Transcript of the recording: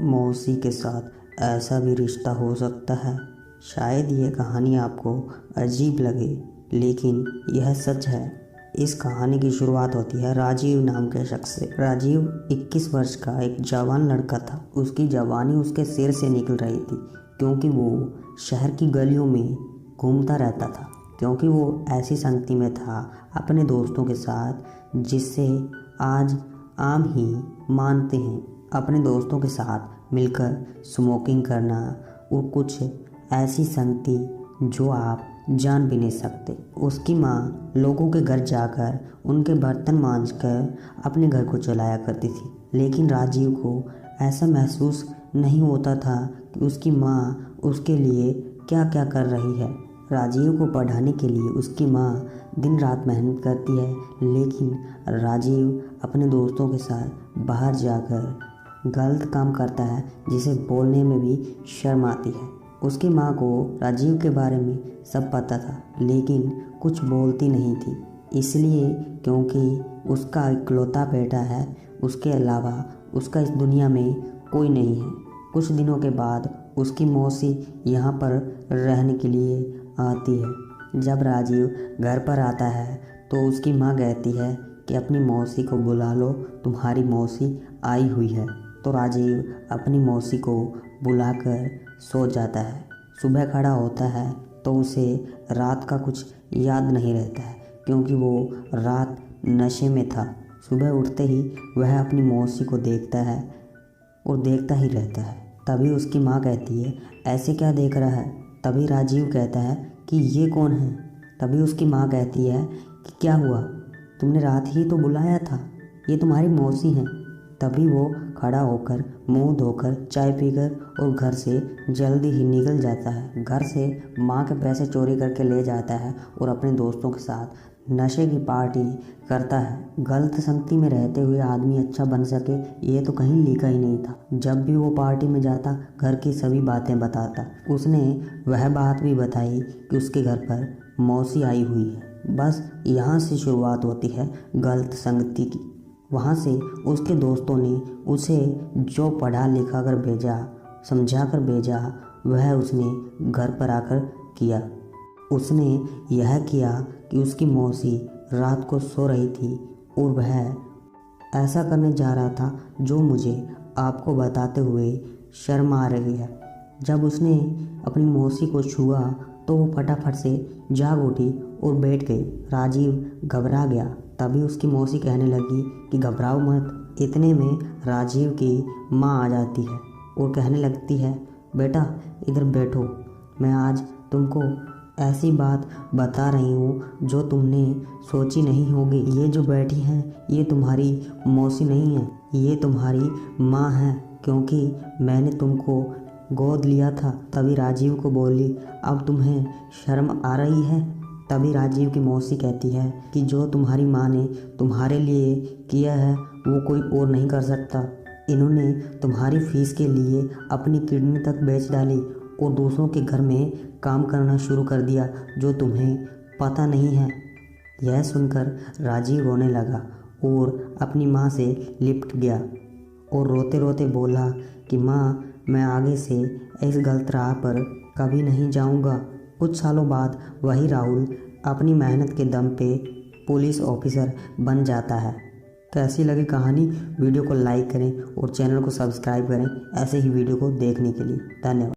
मौसी के साथ ऐसा भी रिश्ता हो सकता है। शायद यह कहानी आपको अजीब लगे, लेकिन यह सच है। इस कहानी की शुरुआत होती है राजीव नाम के शख्स से। राजीव 21 वर्ष का एक जवान लड़का था। उसकी जवानी उसके सिर से निकल रही थी, क्योंकि वो शहर की गलियों में घूमता रहता था, क्योंकि वो ऐसी संगति में था अपने दोस्तों के साथ जिससे आज आम ही मानते हैं। अपने दोस्तों के साथ मिलकर स्मोकिंग करना और कुछ ऐसी संगति जो आप जान भी नहीं सकते। उसकी माँ लोगों के घर जाकर उनके बर्तन मांजकर अपने घर को चलाया करती थी, लेकिन राजीव को ऐसा महसूस नहीं होता था कि उसकी माँ उसके लिए क्या क्या कर रही है। राजीव को पढ़ाने के लिए उसकी माँ दिन रात मेहनत करती है, लेकिन राजीव अपने दोस्तों के साथ बाहर जाकर गलत काम करता है, जिसे बोलने में भी शर्म आती है। उसकी माँ को राजीव के बारे में सब पता था, लेकिन कुछ बोलती नहीं थी, इसलिए क्योंकि उसका इकलौता बेटा है। उसके अलावा उसका इस दुनिया में कोई नहीं है। कुछ दिनों के बाद उसकी मौसी यहाँ पर रहने के लिए आती है। जब राजीव घर पर आता है तो उसकी माँ कहती है कि अपनी मौसी को बुला लो, तुम्हारी मौसी आई हुई है। तो राजीव अपनी मौसी को बुलाकर सो जाता है। सुबह खड़ा होता है तो उसे रात का कुछ याद नहीं रहता है, क्योंकि वो रात नशे में था। सुबह उठते ही वह अपनी मौसी को देखता है और देखता ही रहता है। तभी उसकी माँ कहती है, ऐसे क्या देख रहा है? तभी राजीव कहता है कि ये कौन है? तभी उसकी माँ कहती है कि क्या हुआ, तुमने रात ही तो बुलाया था, ये तुम्हारी मौसी हैं। तभी वो खड़ा होकर मुंह धोकर चाय पीकर और घर से जल्दी ही निकल जाता है। घर से माँ के पैसे चोरी करके ले जाता है और अपने दोस्तों के साथ नशे की पार्टी करता है। गलत संगति में रहते हुए आदमी अच्छा बन सके, ये तो कहीं लिखा ही नहीं था। जब भी वो पार्टी में जाता, घर की सभी बातें बताता। उसने वह बात भी बताई कि उसके घर पर मौसी आई हुई है। बस यहाँ से शुरुआत होती है गलत संगति की। वहाँ से उसके दोस्तों ने उसे जो पढ़ा लिखा कर भेजा, समझा कर भेजा, वह उसने घर पर आकर किया। उसने यह किया कि उसकी मौसी रात को सो रही थी और वह ऐसा करने जा रहा था जो मुझे आपको बताते हुए शर्म आ रही है। जब उसने अपनी मौसी को छुआ तो वो फटाफट से जाग उठी और बैठ गई। राजीव घबरा गया। तभी उसकी मौसी कहने लगी कि घबराओ मत। इतने में राजीव की माँ आ जाती है और कहने लगती है, बेटा इधर बैठो, मैं आज तुमको ऐसी बात बता रही हूँ जो तुमने सोची नहीं होगी। ये जो बैठी हैं ये तुम्हारी मौसी नहीं है, ये तुम्हारी माँ है, क्योंकि मैंने तुमको गोद लिया था। तभी राजीव को बोली, अब तुम्हें शर्म आ रही है? तभी राजीव की मौसी कहती है कि जो तुम्हारी माँ ने तुम्हारे लिए किया है वो कोई और नहीं कर सकता। इन्होंने तुम्हारी फीस के लिए अपनी किडनी तक बेच डाली और दूसरों के घर में काम करना शुरू कर दिया, जो तुम्हें पता नहीं है। यह सुनकर राजीव रोने लगा और अपनी माँ से लिपट गया और रोते रोते बोला कि माँ, मैं आगे से इस गलत राह पर कभी नहीं जाऊँगा। कुछ सालों बाद वही राहुल अपनी मेहनत के दम पे पुलिस ऑफिसर बन जाता है। कैसी लगी कहानी? वीडियो को लाइक करें और चैनल को सब्सक्राइब करें ऐसे ही वीडियो को देखने के लिए। धन्यवाद।